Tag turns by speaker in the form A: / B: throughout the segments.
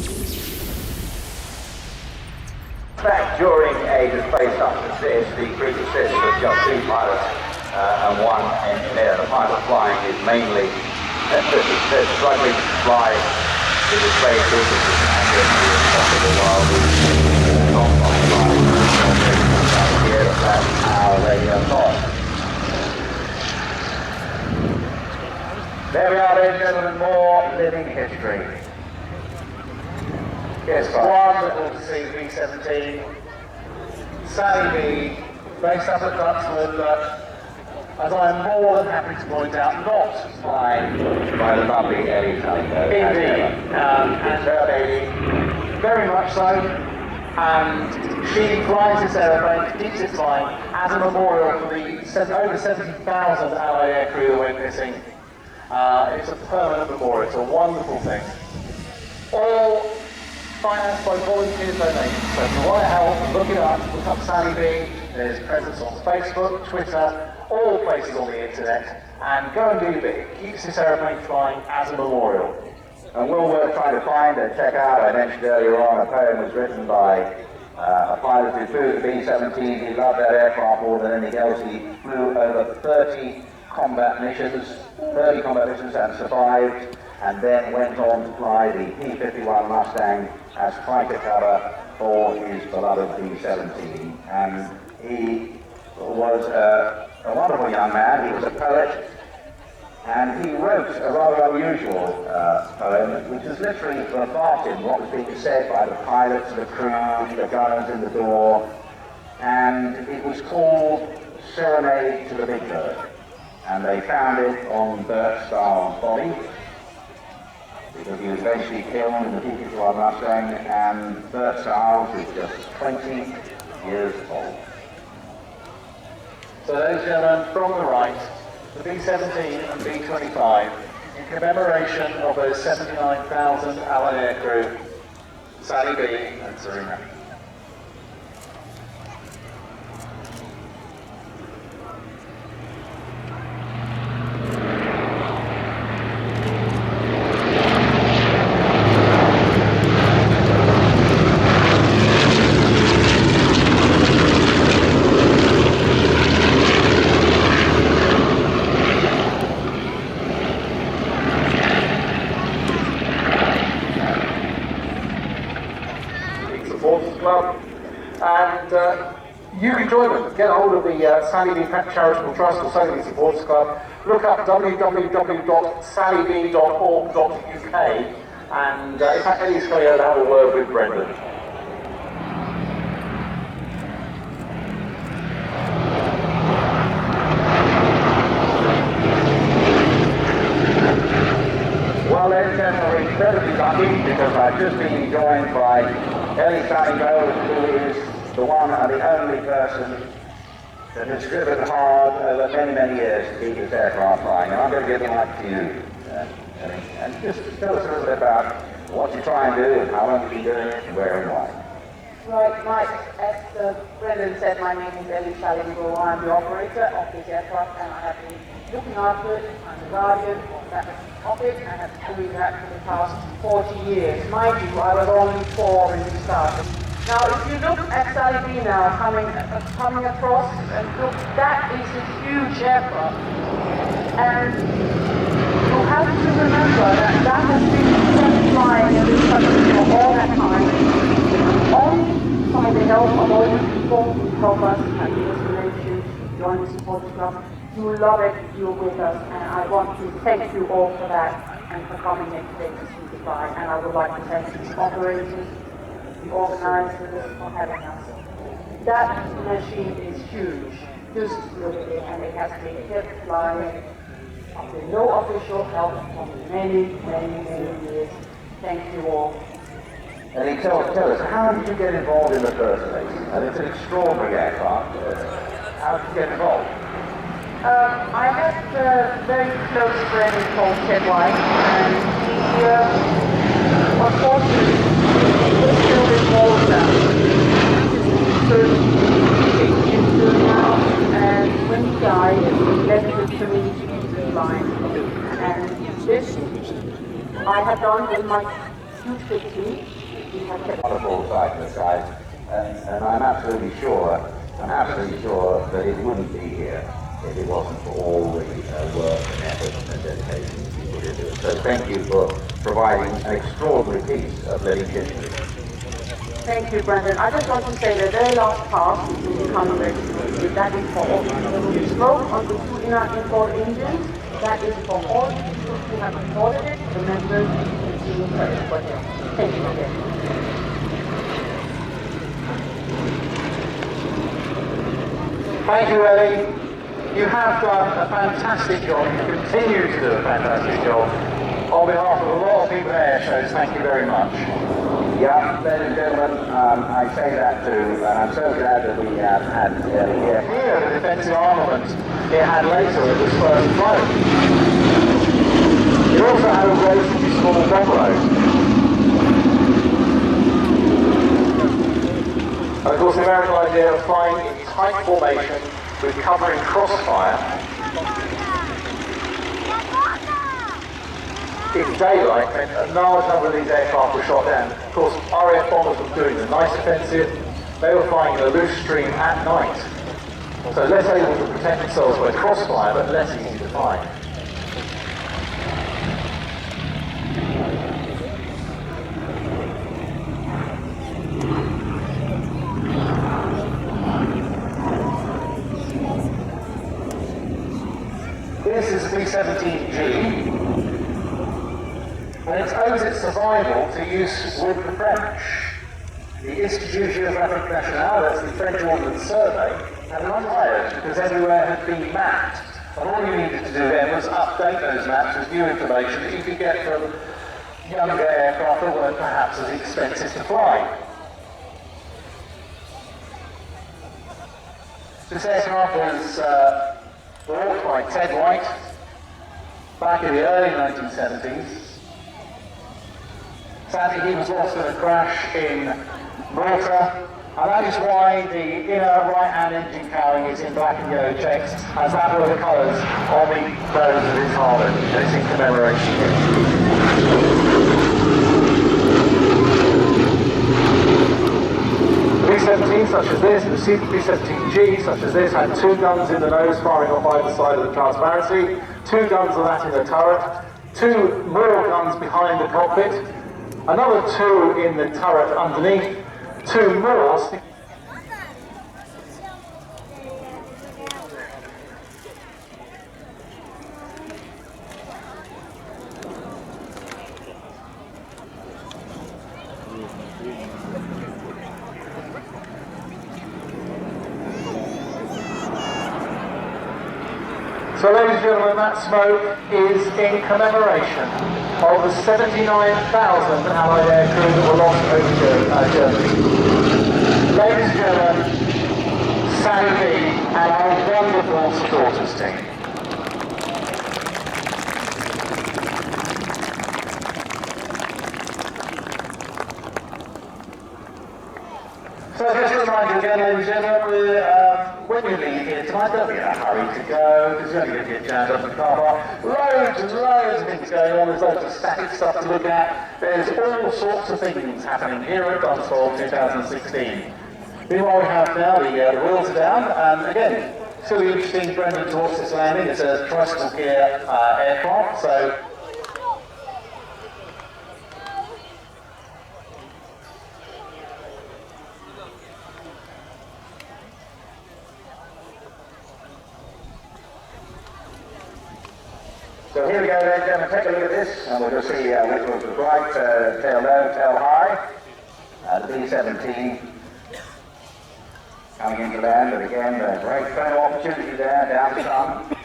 A: In fact, during a display such as this, the crew consists of just 2 pilots and 1 engineer. The pilot flying is mainly struggling to fly the display surfaces as accurately as possible, while the non-flying pilots are here at our radio cost. There we are, ladies and gentlemen, more living history.
B: Yes, wonderful to see B-17. Sally B, based up at Dunsfold, as I am more than happy to point out, not flying
A: by the lovely Ellie Tullingham.
B: Indeed, and her baby, very much so. And she flies this aeroplane, keeps it flying as a memorial for the over 70,000 Allied aircrew that went missing. It's a permanent memorial. It's a wonderful thing. All financed by volunteer donations. So if you want to help, look it up, look up Sally B. There's presence on Facebook, Twitter, all places on the internet, and go and do your bit. It keeps this aeroplane flying as a memorial.
A: And well worth trying to find and check out. I mentioned earlier on a poem was written by a pilot who flew the B-17. He loved that aircraft more than anything else. He flew over 30 combat missions and survived, and then went on to fly the P-51 Mustang as fighter cover for his beloved B-17. And he was a wonderful young man. He was a poet, and he wrote a rather unusual poem, which was literally verbatim what was being said by the pilots, the crew, the gunners in the door, and it was called Serenade to the Big Bird. And they found it on Bert Starr's body, because he was eventually killed in the P-51 Mustang, and Bert Starr was just 20 years old.
B: So ladies and gentlemen, from the right, the B-17 and B-25, in commemoration of those 79,000 Allied aircrew, Sally B and Serena. And you can join them. Get a hold of the Sally B Charitable Trust or Sally B Supporters Club. Look up www.sallybee.org.uk, and in fact Eddie's going to have a word with Brendan.
A: Well, ladies and gentlemen, we're incredibly lucky because I've just been joined by Ellie Tullingham, who is the one and the only person that has striven hard over many, many years to keep this aircraft flying. And I'm going to give the mic to you, Ellie, and just tell us a little bit about what you try and do and how long you've been doing it and where and why.
C: Right, Mike, as Brendan said, my name is Ellie Tullingham. I'm the operator of this aircraft, and I have been looking after it. I'm the guardian of it, and have been doing that for the past 40 years. Mind you, I was only 4 when we started. Now, if you look at Sally B now coming across, and look, that is a huge aircraft. And you have to remember that that has been flying in this country for all that time, only by the help of all the people who help us and the inspiration, join the support club. You love it, you're with us, and I want to thank you all for that and for coming in today to see the fly. And I would like to thank the operators, the organizers for having us. That machine is huge. Just look at it, and it has been kept flying with no official help for many, many, many years. Thank you all.
A: And tell us, how did you get involved in the first place? And it's an extraordinary aircraft. How did you get involved?
C: I had a very close friend called Ted White, and he unfortunately was killed in Malta. And when he died, he left it to me to line. And this I have done with my huge victory. We have kept
A: Wonderful sight in the skies, and I'm absolutely sure that it wouldn't be here if it wasn't for all the work and effort and dedication you put into it. So thank you for providing an extraordinary piece of living history.
C: Thank you, Brendan. I just want to say the very last part, which will become registered, that is for all. There will be smoke on the two inner import engines. That is for all people who have imported it, the members, the team, for everybody else. Thank you again.
B: Thank you, Ellie. You have done a fantastic job. You continue to do a fantastic job. On behalf of a lot of people at Airshows, thank you very much.
A: Yeah, ladies and gentlemen, I say that too, and I'm so glad that we have had here.
B: Here, the defensive armament it had later at this first flight. It also had a relatively small bomb load. And of course, the American idea of flying in tight formation with covering crossfire. In daylight meant a large number of these aircraft were shot down. Of course, RAF bombers were doing the nice offensive. They were flying in a loose stream at night. So less able to protect themselves by crossfire, but less easy to find. This is the B-17G. And it owes its survival to use with the French. The Institut Géographique National, that's the French Ordnance Survey, had retired because everywhere had been mapped. And all you needed to do then was update those maps with new information that you could get from younger aircraft that weren't perhaps as expensive to fly. This aircraft was bought by Ted White back in the early 1970s. Sadly, he was lost in a crash in Malta, and that is why the inner right-hand engine cowling is in black and yellow checks, as that were the colours on the nose of his harbour, and it's in commemoration. B-17 such as this, and the B-17G such as this, had two guns in the nose firing off either side of the transparency, two guns of that in the turret, two more guns behind the cockpit, another two in the turret underneath, two more. So ladies and gentlemen, that smoke is in commemoration of the 79,000 Allied aircrew that were lost over Germany. Ladies and gentlemen, Sally B and our wonderful supporters team. So just a reminder again, ladies and gentlemen, when you leave here tonight, don't be in a hurry to go, because you're only going to get jammed up in the car park. Loads and loads of things going on, there's loads of static stuff to look at. There's all sorts of things happening here at Dunsfold 2016. Meanwhile, we have now the wheels are down, and again, it's really interesting, Brendan, to watch this landing. It's a tricycle gear aircraft, so
A: So here we go, ladies and gentlemen, take a look at this, and we'll just see which was the right, tail low, tail high. The B-17 coming into land, but again, a great photo opportunity there, down some.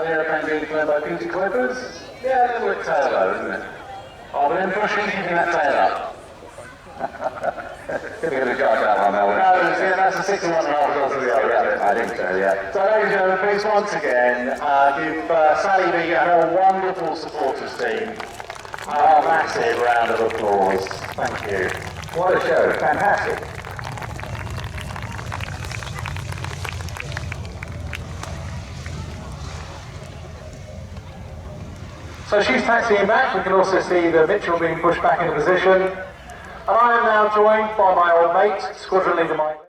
B: the aeroplane being flown by beauty clippers. Yeah, a little bit tail low, isn't it? Oh, but then pushing, keeping that tail up.
A: Give me a charge out on that one.
B: No, yeah, that's a 61 and a half.
A: I think so, yeah.
B: So ladies and gentlemen, please once again give Sally B and her wonderful supporters team a massive round of applause. Thank you.
A: What a show, fantastic.
B: So she's taxiing back. We can also see the Mitchell being pushed back into position. And I am now joined by my old mate, Squadron Leader Mike.